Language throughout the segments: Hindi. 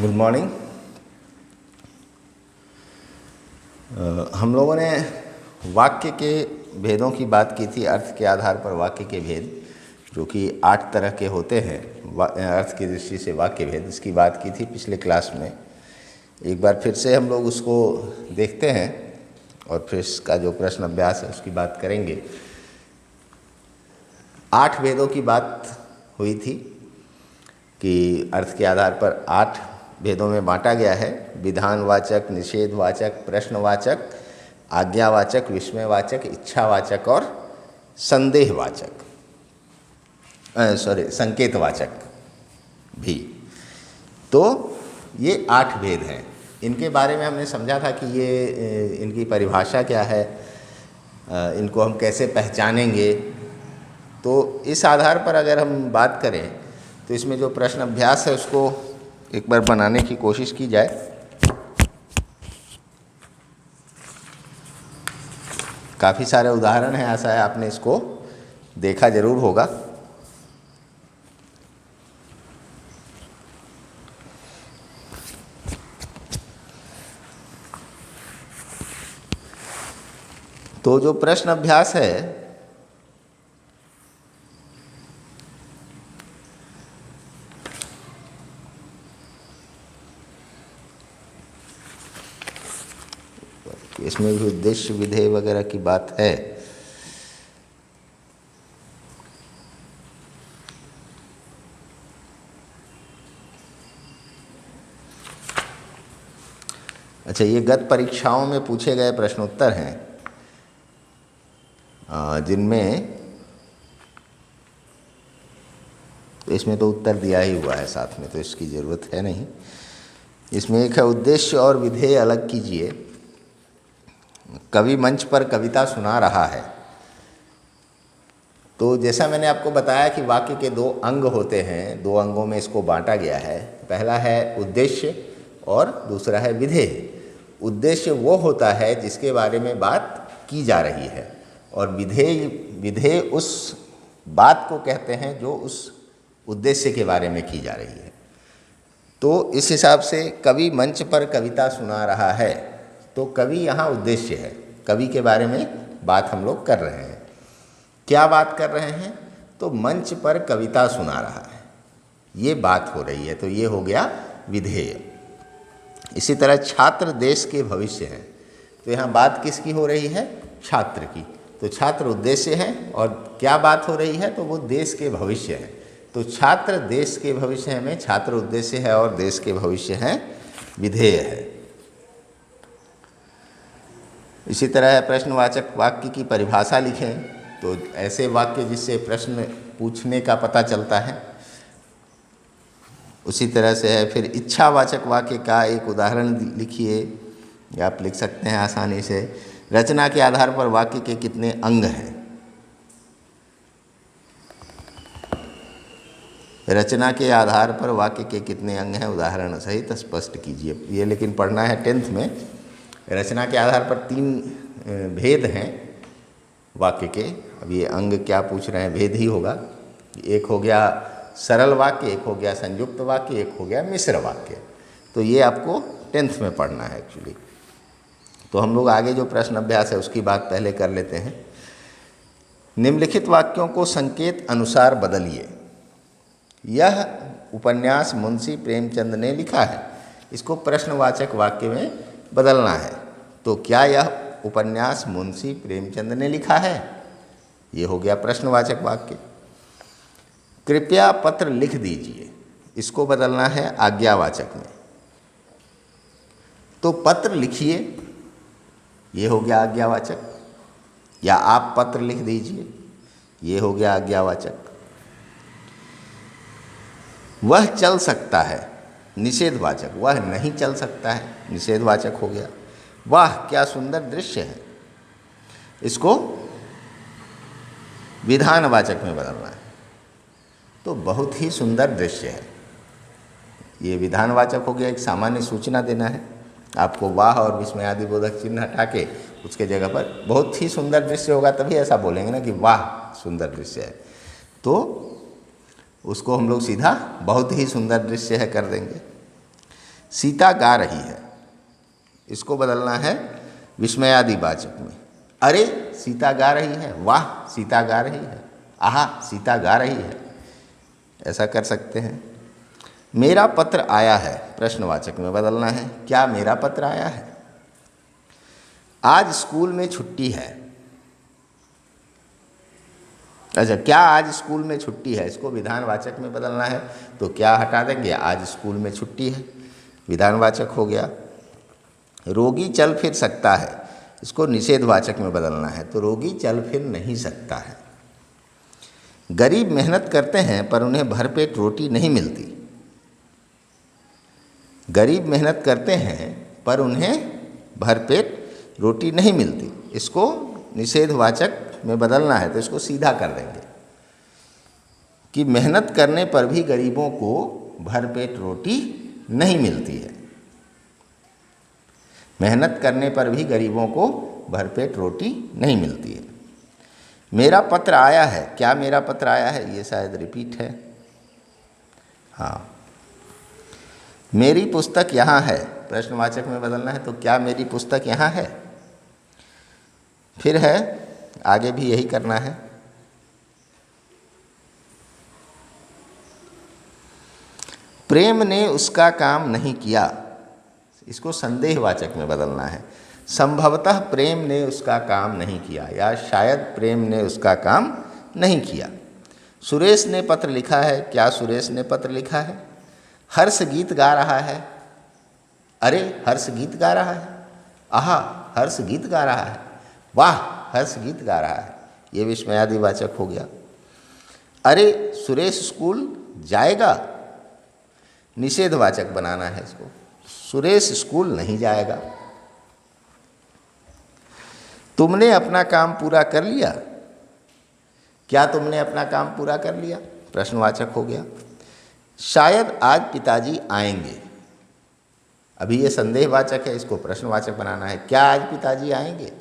Good morning. हम लोगों ने वाक्य के भेदों की बात की थी, अर्थ के आधार पर वाक्य के भेद, जो कि 8 तरह के होते हैं अर्थ की दृष्टि से वाक्य भेद। इसकी बात की थी पिछले क्लास में। एक बार फिर से हम लोग उसको देखते हैं और फिर इसका जो प्रश्न अभ्यास है उसकी बात करेंगे। 8 भेदों की बात हुई थी कि अर्थ के आधार पर 8 भेदों में बांटा गया है: विधानवाचक, निषेधवाचक, प्रश्नवाचक, आज्ञावाचक, विस्मयवाचक, इच्छावाचक और संदेहवाचक, संकेतवाचक भी। तो ये 8 भेद हैं। इनके बारे में हमने समझा था कि ये इनकी परिभाषा क्या है, इनको हम कैसे पहचानेंगे। तो इस आधार पर अगर हम बात करें तो इसमें जो प्रश्न अभ्यास है उसको एक बार बनाने की कोशिश की जाए। काफ़ी सारे उदाहरण हैं, ऐसा है आपने इसको देखा जरूर होगा। तो जो प्रश्न अभ्यास है इसमें भी उद्देश्य विधेय वगैरह की बात है। अच्छा, ये गत परीक्षाओं में पूछे गए प्रश्नोत्तर हैं जिनमें इसमें तो उत्तर दिया ही हुआ है साथ में, तो इसकी ज़रूरत है नहीं। इसमें एक है उद्देश्य और विधेय अलग कीजिए। कवि मंच पर कविता सुना रहा है। तो जैसा मैंने आपको बताया कि वाक्य के 2 अंग होते हैं, 2 अंगों में इसको बांटा गया है। पहला है उद्देश्य और दूसरा है विधेय। उद्देश्य वो होता है जिसके बारे में बात की जा रही है, और विधेय उस बात को कहते हैं जो उस उद्देश्य के बारे में की जा रही है। तो इस हिसाब से कवि मंच पर कविता सुना रहा है, तो कवि यहाँ उद्देश्य है। कवि के बारे में बात हम लोग कर रहे हैं। क्या बात कर रहे हैं? तो मंच पर कविता सुना रहा है, ये बात हो रही है, तो ये हो गया विधेय। इसी तरह छात्र देश के भविष्य हैं, तो यहाँ बात किसकी हो रही है? छात्र की। तो छात्र उद्देश्य है और क्या बात हो रही है? तो वो देश के भविष्य है। तो छात्र देश के भविष्य में छात्र उद्देश्य है और देश के भविष्य है विधेय है। इसी तरह प्रश्नवाचक वाक्य की परिभाषा लिखें, तो ऐसे वाक्य जिससे प्रश्न पूछने का पता चलता है। उसी तरह से है फिर इच्छावाचक वाक्य का एक उदाहरण लिखिए, या आप लिख सकते हैं आसानी से, रचना के आधार पर वाक्य के कितने अंग हैं। रचना के आधार पर वाक्य के कितने अंग हैं, उदाहरण सहित स्पष्ट कीजिए। ये लेकिन पढ़ना है 10th में। रचना के आधार पर 3 भेद हैं वाक्य के। अब ये अंग क्या पूछ रहे हैं, भेद ही होगा। एक हो गया सरल वाक्य, एक हो गया संयुक्त वाक्य, एक हो गया मिश्र वाक्य। तो ये आपको 10th में पढ़ना है एक्चुअली। तो हम लोग आगे जो प्रश्न अभ्यास है उसकी बात पहले कर लेते हैं। निम्नलिखित वाक्यों को संकेत अनुसार बदलिए। यह उपन्यास मुंशी प्रेमचंद ने लिखा है। इसको प्रश्नवाचक वाक्य में बदलना है। तो क्या यह उपन्यास मुंशी प्रेमचंद ने लिखा है? ये हो गया प्रश्नवाचक वाक्य। कृपया पत्र लिख दीजिए, इसको बदलना है आज्ञावाचक में। तो पत्र लिखिए, ये हो गया आज्ञावाचक। या आप पत्र लिख दीजिए, ये हो गया आज्ञावाचक। वह चल सकता है, निषेधवाचक। वह नहीं चल सकता है, निषेधवाचक हो गया। वाह क्या सुंदर दृश्य है, इसको विधानवाचक में बदलना है। तो बहुत ही सुंदर दृश्य है, ये विधानवाचक हो गया। एक सामान्य सूचना देना है आपको, वाह और विस्मयादि बोधक चिन्ह हटा के उसके जगह पर बहुत ही सुंदर दृश्य होगा, तभी ऐसा बोलेंगे ना कि वाह सुंदर दृश्य है। तो उसको हम लोग सीधा बहुत ही सुंदर दृश्य है कर देंगे। सीता गा रही है, इसको बदलना है विस्मयादि वाचक में। अरे सीता गा रही है, वाह सीता गा रही है, आहा सीता गा रही है, ऐसा कर सकते हैं। मेरा पत्र आया है, प्रश्नवाचक में बदलना है। क्या मेरा पत्र आया है? आज स्कूल में छुट्टी है। अच्छा, क्या आज स्कूल में छुट्टी है, इसको विधानवाचक में बदलना है। तो क्या हटा देंगे, आज स्कूल में छुट्टी है, विधानवाचक हो गया। रोगी चल फिर सकता है, इसको निषेधवाचक में बदलना है। तो रोगी चल फिर नहीं सकता है। गरीब मेहनत करते हैं पर उन्हें भरपेट रोटी नहीं मिलती। गरीब मेहनत करते हैं पर उन्हें भरपेट रोटी नहीं मिलती, इसको निषेधवाचक में बदलना है। तो इसको सीधा कर देंगे कि मेहनत करने पर भी गरीबों को भरपेट रोटी नहीं मिलती है। मेहनत करने पर भी गरीबों को भरपेट रोटी नहीं मिलती है। मेरा पत्र आया है, क्या मेरा पत्र आया है, ये शायद रिपीट है। हाँ, मेरी पुस्तक यहाँ है, प्रश्नवाचक में बदलना है। तो क्या मेरी पुस्तक यहाँ है, फिर है, आगे भी यही करना है। प्रेम ने उसका काम नहीं किया, इसको संदेहवाचक में बदलना है। संभवतः प्रेम ने उसका काम नहीं किया, या शायद प्रेम ने उसका काम नहीं किया। सुरेश ने पत्र लिखा है, क्या सुरेश ने पत्र लिखा है। हर्ष गीत गा रहा है, अरे हर्ष गीत गा रहा है, आहा हर्ष गीत गा रहा है, वाह हर्ष गीत गा रहा है, ये विस्मयादि वाचक हो गया। अरे सुरेश स्कूल जाएगा, निषेधवाचक बनाना है इसको। सुरेश स्कूल नहीं जाएगा। तुमने अपना काम पूरा कर लिया, क्या तुमने अपना काम पूरा कर लिया, प्रश्नवाचक हो गया। शायद आज पिताजी आएंगे, अभी ये संदेहवाचक है, इसको प्रश्नवाचक बनाना है। क्या आज पिताजी आएंगे।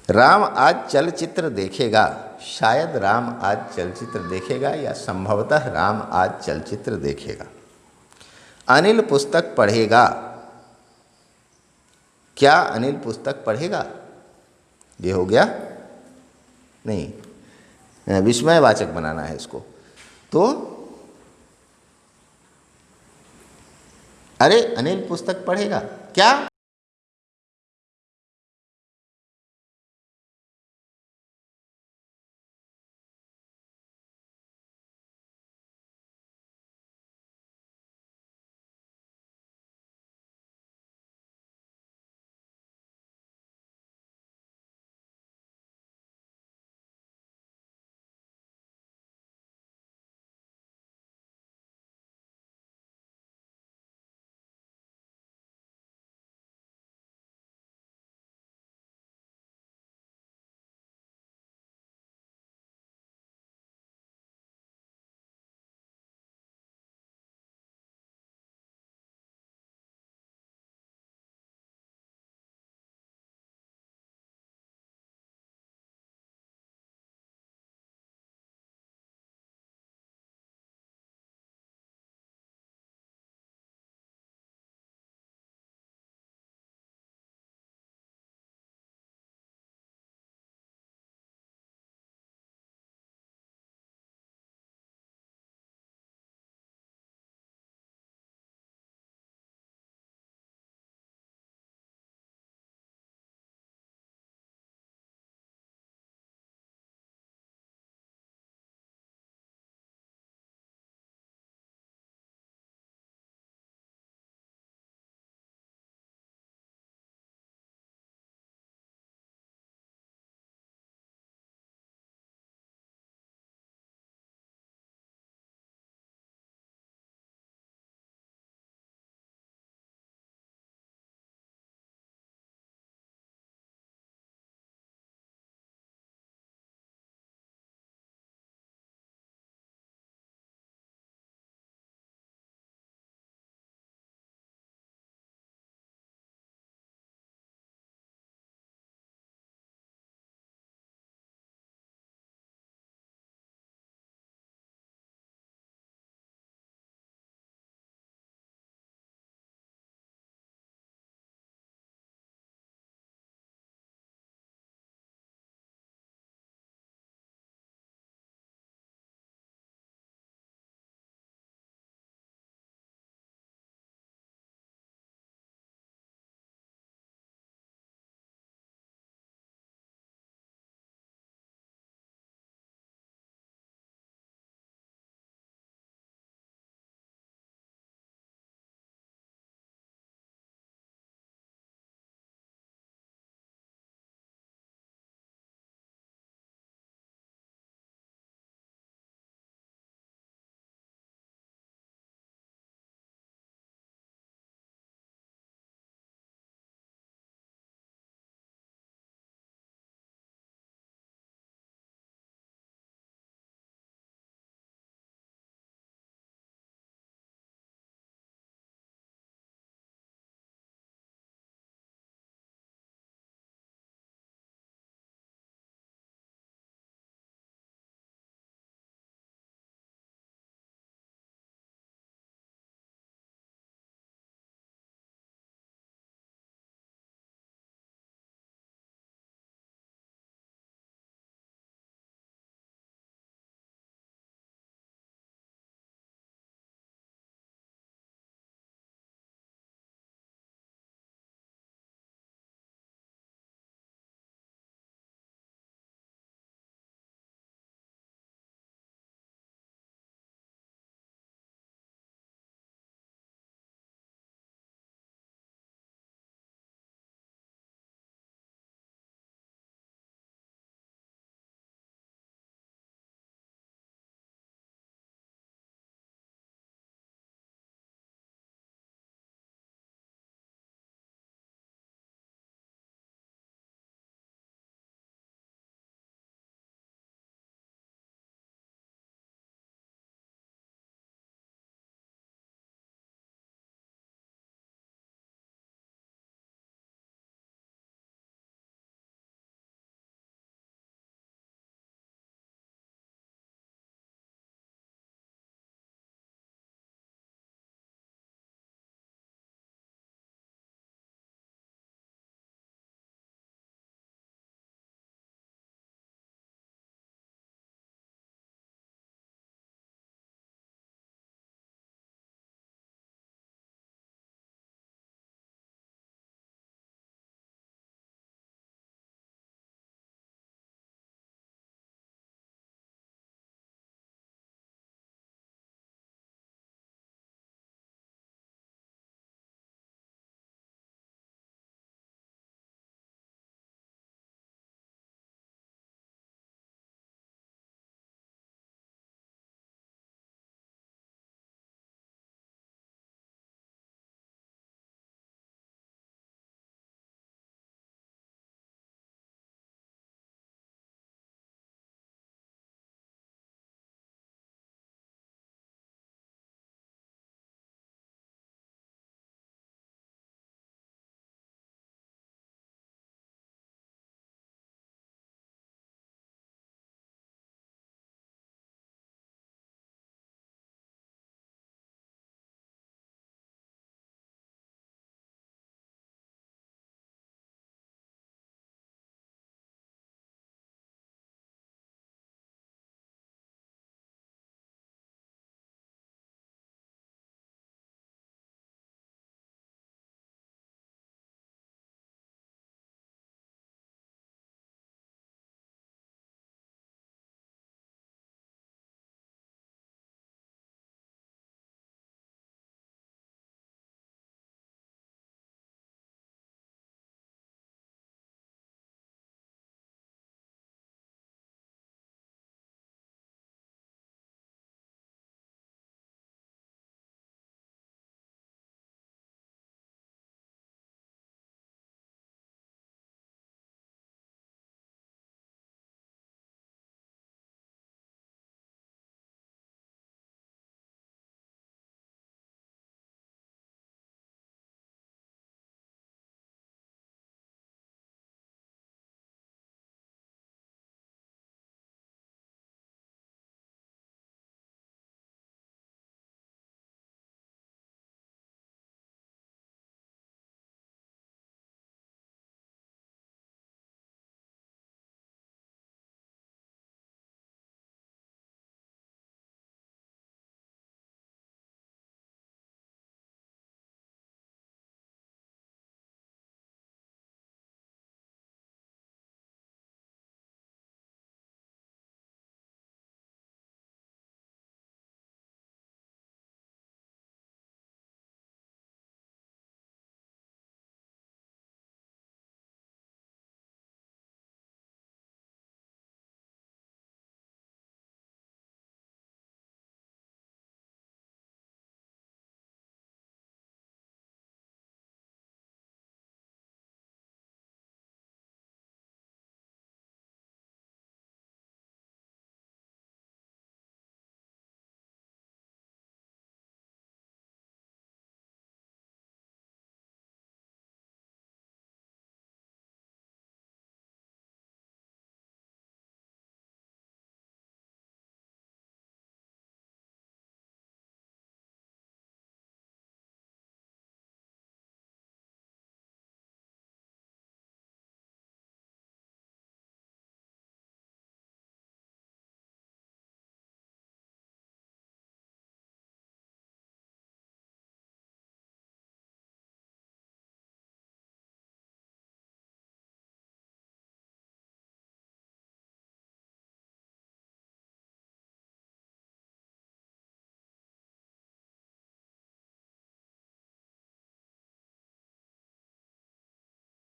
राम आज चलचित्र देखेगा, शायद राम आज चलचित्र देखेगा, या संभवतः राम आज चलचित्र देखेगा। अनिल पुस्तक पढ़ेगा, क्या अनिल पुस्तक पढ़ेगा, ये हो गया नहीं, विस्मयवाचक बनाना है इसको। तो अरे अनिल पुस्तक पढ़ेगा, क्या